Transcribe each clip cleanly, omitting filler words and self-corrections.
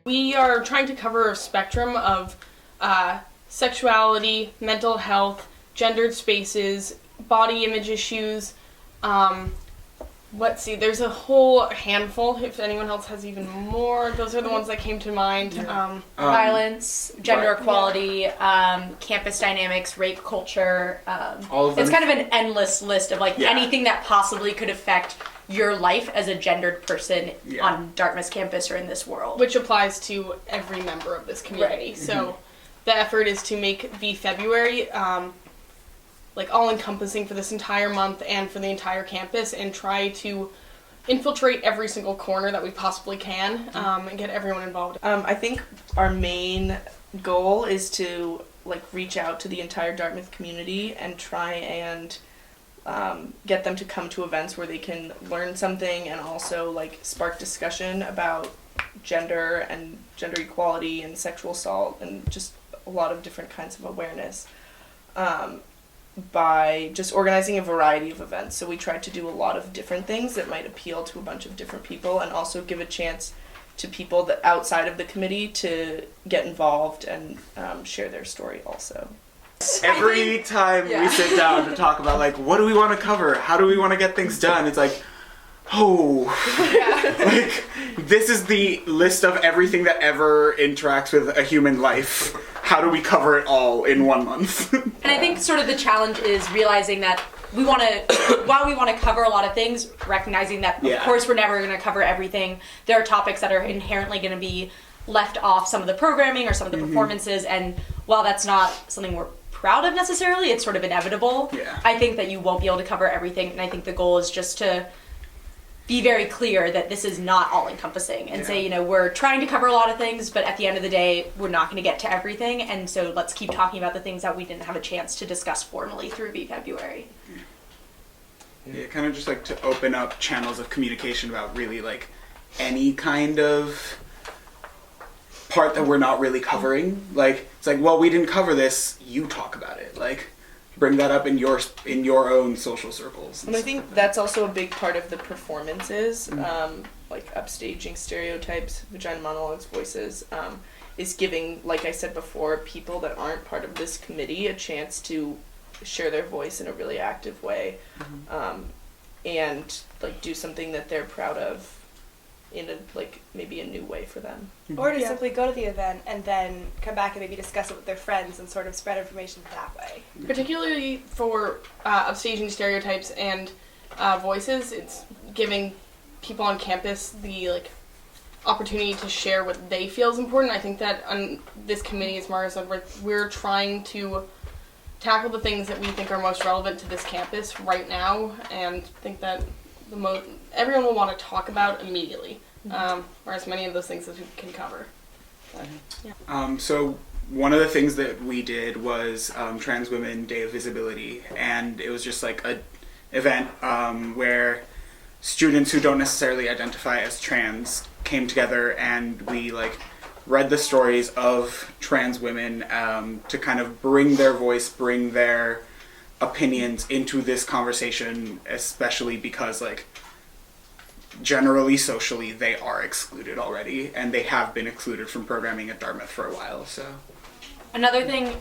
We are trying to cover a spectrum of sexuality, mental health, gendered spaces, body image issues. Let's see, there's a whole handful. If anyone else has even more, those are the ones that came to mind. Violence, gender equality, campus dynamics, rape culture. All of them. It's kind of an endless list of anything that possibly could affect your life as a gendered person on Dartmouth's campus or in this world. Which applies to every member of this community. Right. So the effort is to make V-February all-encompassing for this entire month and for the entire campus, and try to infiltrate every single corner that we possibly can, and get everyone involved. I think our main goal is to reach out to the entire Dartmouth community and try and get them to come to events where they can learn something, and also spark discussion about gender and gender equality and sexual assault and just a lot of different kinds of awareness. By just organizing a variety of events. So we tried to do a lot of different things that might appeal to a bunch of different people, and also give a chance to people that outside of the committee to get involved and share their story also. Every time we sit down to talk about what do we want to cover, how do we want to get things done, it's this is the list of everything that ever interacts with a human life. How do we cover it all in 1 month? And I think sort of the challenge is realizing that we want to, while we want to cover a lot of things, recognizing that of course we're never going to cover everything. There are topics that are inherently going to be left off some of the programming or some of the performances, and while that's not something we're proud of necessarily, it's sort of inevitable. Yeah. I think that you won't be able to cover everything, and I think the goal is just to be very clear that this is not all-encompassing, and say, we're trying to cover a lot of things, but at the end of the day, we're not going to get to everything, and so let's keep talking about the things that we didn't have a chance to discuss formally through V-February. Yeah, kind of just to open up channels of communication about really any kind of part that we're not really covering. It's well, we didn't cover this, you talk about it. Bring that up in your own social circles. And I think that's also a big part of the performances, upstaging stereotypes, vagina monologues, voices, is giving, like I said before, people that aren't part of this committee a chance to share their voice in a really active way, and do something that they're proud of in a maybe a new way for them. Or to simply go to the event and then come back and maybe discuss it with their friends and sort of spread information that way. Particularly for upstaging stereotypes and voices, it's giving people on campus the opportunity to share what they feel is important. I think that on this committee, as Mara said, we're trying to tackle the things that we think are most relevant to this campus right now, and think that everyone will want to talk about immediately, or as many of those things as we can cover. But, so one of the things that we did was Trans Women Day of Visibility, and it was just a event where students who don't necessarily identify as trans came together, and we read the stories of trans women to kind of bring their voice, bring their opinions into this conversation, especially because generally socially they are excluded already, and they have been excluded from programming at Dartmouth for a while. So another thing,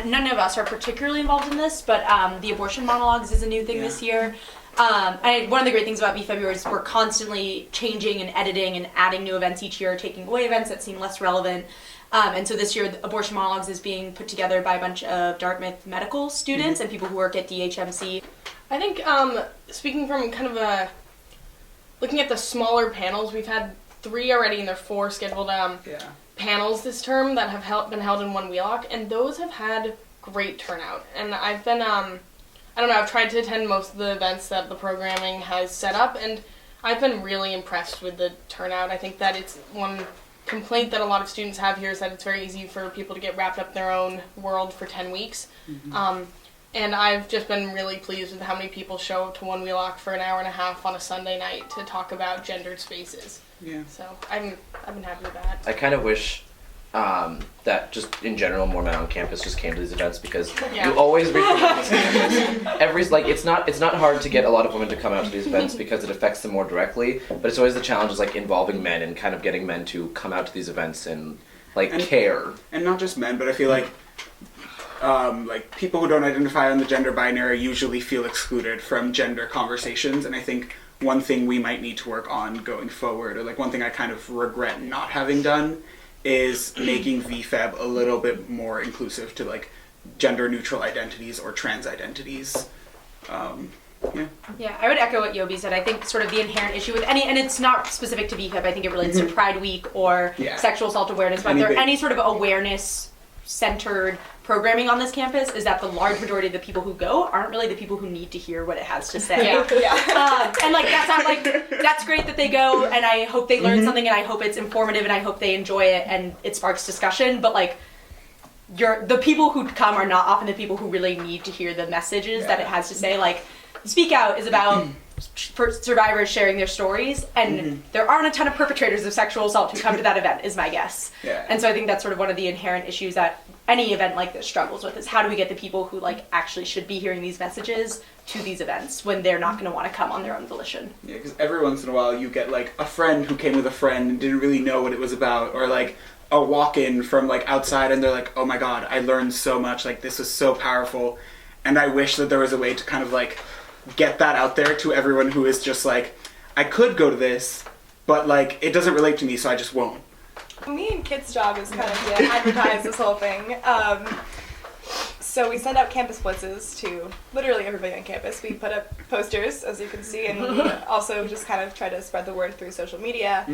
none of us are particularly involved in this, but the abortion monologues is a new thing this year. One of the great things about V-February is we're constantly changing and editing and adding new events each year, taking away events that seem less relevant. And so this year, the Abortion Monologues is being put together by a bunch of Dartmouth medical students and people who work at DHMC. I think, speaking from kind of looking at the smaller panels, we've had 3 already, and there are 4 scheduled panels this term that have been held in one Wheelock, and those have had great turnout. And I've been, I've tried to attend most of the events that the programming has set up, and I've been really impressed with the turnout. I think that it's one complaint that a lot of students have here is that it's very easy for people to get wrapped up in their own world for 10 weeks. And I've just been really pleased with how many people show up to one Wheelock for an hour and a half on a Sunday night to talk about gendered spaces. Yeah. So I've been happy with that. I kind of wish that just in general more men on campus just came to these events, because Yeah. you always reach women on this campus. It's not hard to get a lot of women to come out to these events because it affects them more directly, but it's always the challenge is like involving men and kind of getting men to come out to these events and care. And not just men, but I feel like people who don't identify on the gender binary usually feel excluded from gender conversations, and I think one thing we might need to work on going forward, or like one thing I kind of regret not having done, is making V-Feb a little bit more inclusive to like gender neutral identities or trans identities. Yeah, I would echo what Yobi said. I think sort of the inherent issue with and it's not specific to V-Feb, I think it relates to Pride Week or Sexual Assault Awareness Month, or any sort of awareness-centered programming on this campus, is that the large majority of the people who go aren't really the people who need to hear what it has to say. And that's not that's great that they go, and I hope they learn something, and I hope it's informative, and I hope they enjoy it, and it sparks discussion, but the people who come are not often the people who really need to hear the messages that it has to say. Speak Out is about survivors sharing their stories, and there aren't a ton of perpetrators of sexual assault who come to that event, is my guess. And so I think that's sort of one of the inherent issues that any event like this struggles with, is how do we get the people who actually should be hearing these messages to these events when they're not going to want to come on their own volition. Yeah, because every once in a while you get a friend who came with a friend and didn't really know what it was about, or a walk-in from outside, and they're like, oh my god, I learned so much, this was so powerful. And I wish that there was a way to kind of get that out there to everyone who is just I could go to this, but it doesn't relate to me, so I just won't. Me and Kit's job is kind of to advertise this whole thing. So we send out campus blitzes to literally everybody on campus. We put up posters, as you can see, and we also just kind of try to spread the word through social media,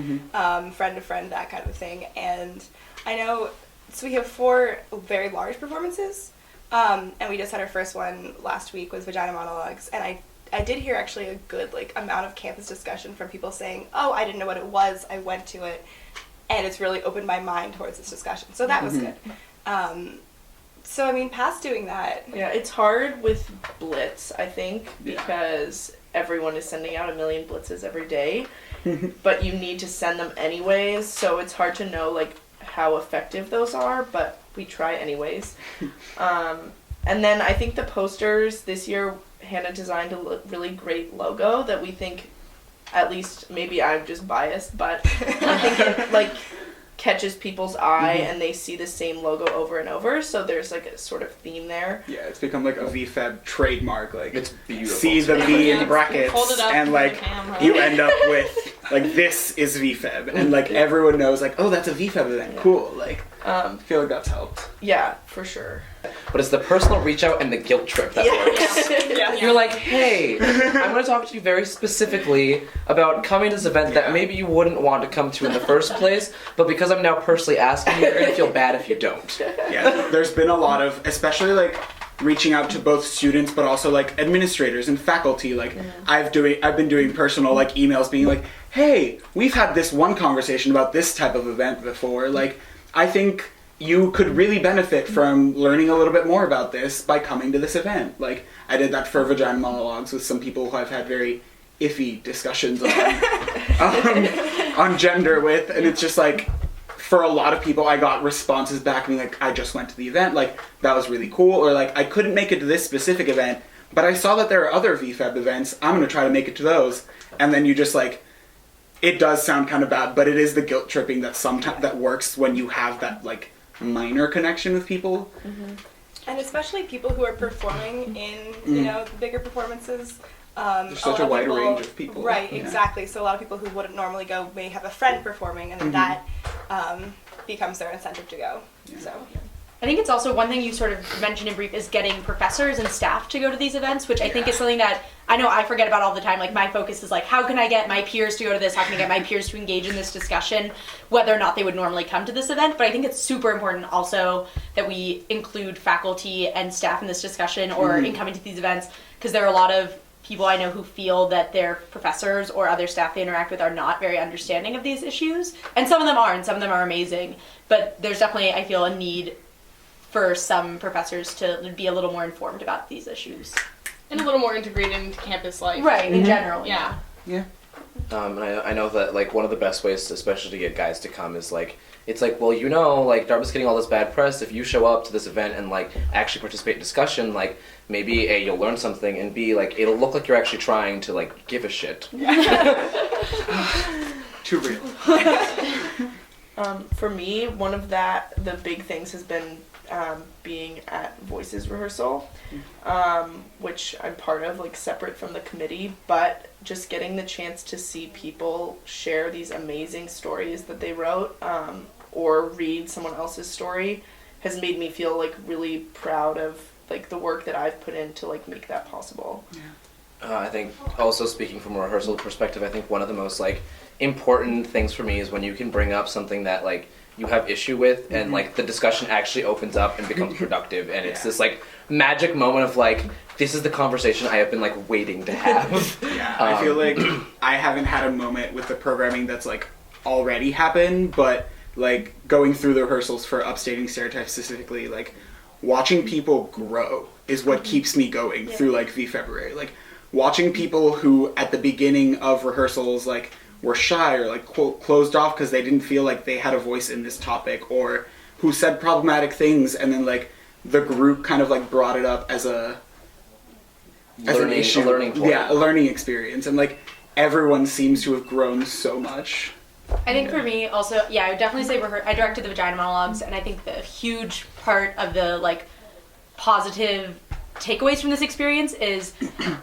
friend to friend, that kind of thing. And I know, so we have 4 very large performances, and we just had our first one last week, was Vagina Monologues, and I did hear actually a good amount of campus discussion from people saying, oh, I didn't know what it was, I went to it, and it's really opened my mind towards this discussion. So that was good. So, I mean, past doing that... Yeah, it's hard with Blitz, I think, because everyone is sending out 1 million blitzes every day, but you need to send them anyways, so it's hard to know, how effective those are, but we try anyways. And then I think the posters this year, Hannah designed a really great logo that we think, at least maybe I'm just biased, but I think it catches people's eye and they see the same logo over and over, so there's a sort of theme there. Yeah, it's become a V-Feb trademark. It's beautiful. See the V in brackets, and you end up with this is V-Feb, and everyone knows oh, that's a V-Feb event. Cool. I feel like that's helped. Yeah, for sure. But it's the personal reach out and the guilt trip that works. You're hey, I'm going to talk to you very specifically about coming to this event that maybe you wouldn't want to come to in the first place, but because I'm now personally asking you, you're going to feel bad if you don't. Yeah, there's been a lot of, especially reaching out to both students, but also administrators and faculty. I've been doing personal emails being hey, we've had this one conversation about this type of event before. I think you could really benefit from learning a little bit more about this by coming to this event. I did that for Vagina Monologues with some people who I've had very iffy discussions on gender with, and it's just for a lot of people I got responses back being I just went to the event, that was really cool, or I couldn't make it to this specific event, but I saw that there are other V-Feb events, I'm going to try to make it to those, and then you just it does sound kind of bad, but it is the guilt tripping that sometimes that works when you have that minor connection with people. And especially people who are performing in the bigger performances. There's such a wide range of people. Right, exactly. So a lot of people who wouldn't normally go may have a friend performing, and then that becomes their incentive to go. So I think it's also one thing you sort of mentioned in brief is getting professors and staff to go to these events, which I think is something that I know I forget about all the time. My focus is how can I get my peers to go to this? How can I get my peers to engage in this discussion, whether or not they would normally come to this event? But I think it's super important also that we include faculty and staff in this discussion or in coming to these events, because there are a lot of people I know who feel that their professors or other staff they interact with are not very understanding of these issues. And some of them are, and some of them are amazing. But there's definitely, I feel, a need for some professors to be a little more informed about these issues. And a little more integrated into campus life. Right, in general. Yeah. Yeah. And I know that one of the best ways, especially to get guys to come, is it's like, well, you know, like Dartmouth's getting all this bad press. If you show up to this event and like actually participate in discussion, like maybe A, you'll learn something, and B, like it'll look like you're actually trying to like give a shit. Too real. For me, one of the big things has been being at Voices rehearsal, which I'm part of, like separate from the committee, but just getting the chance to see people share these amazing stories that they wrote, or read someone else's story, has made me feel like really proud of like the work that I've put in to like make that possible. Yeah. I think also speaking from a rehearsal perspective, I think one of the most like important things for me is when you can bring up something that like you have issue with and like the discussion actually opens up and becomes productive, and it's this like magic moment of like, this is the conversation I have been like waiting to have. Yeah, I feel like I haven't had a moment with the programming that's like already happened, but like going through the rehearsals for Upstating Stereotypes specifically, like watching people grow is what keeps me going through like V-February. Like watching people who at the beginning of rehearsals like were shy or like quote closed off because they didn't feel like they had a voice in this topic, or who said problematic things, and then like the group kind of like brought it up as an issue. A learning point. Yeah, a learning experience, and like everyone seems to have grown so much. I think for me also, I would definitely say I directed the vagina monologues, and I think the huge part of the like positive takeaways from this experience is,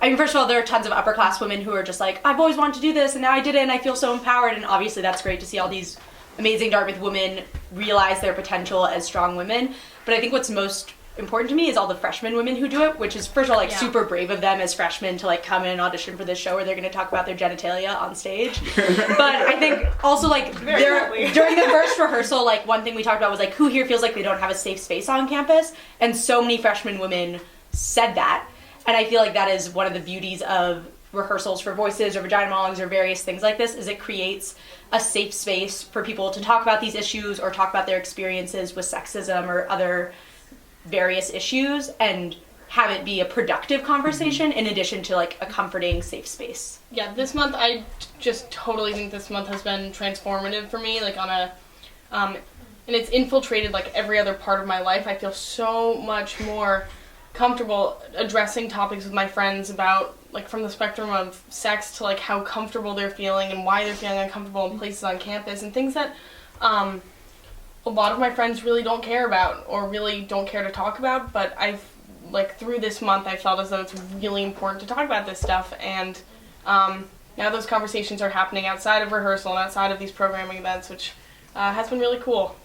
I mean, first of all, there are tons of upper class women who are just like, I've always wanted to do this and now I did it and I feel so empowered, and obviously that's great to see all these amazing Dartmouth women realize their potential as strong women. But I think what's most important to me is all the freshman women who do it, which is first of all like super brave of them as freshmen to like come in and audition for this show where they're going to talk about their genitalia on stage. But I think also like during the first rehearsal, like one thing we talked about was like, who here feels like they don't have a safe space on campus? And so many freshman women said that, and I feel like that is one of the beauties of rehearsals for Voices or vagina monologues or various things like this, is it creates a safe space for people to talk about these issues or talk about their experiences with sexism or other various issues and have it be a productive conversation in addition to like a comforting safe space. Yeah, this month I just totally think this month has been transformative for me, like on a and it's infiltrated like every other part of my life. I feel so much more comfortable addressing topics with my friends about like from the spectrum of sex to like how comfortable they're feeling and why they're feeling uncomfortable in places on campus, and things that a lot of my friends really don't care about or really don't care to talk about, but I've like through this month I felt as though it's really important to talk about this stuff, and now those conversations are happening outside of rehearsal and outside of these programming events, which has been really cool.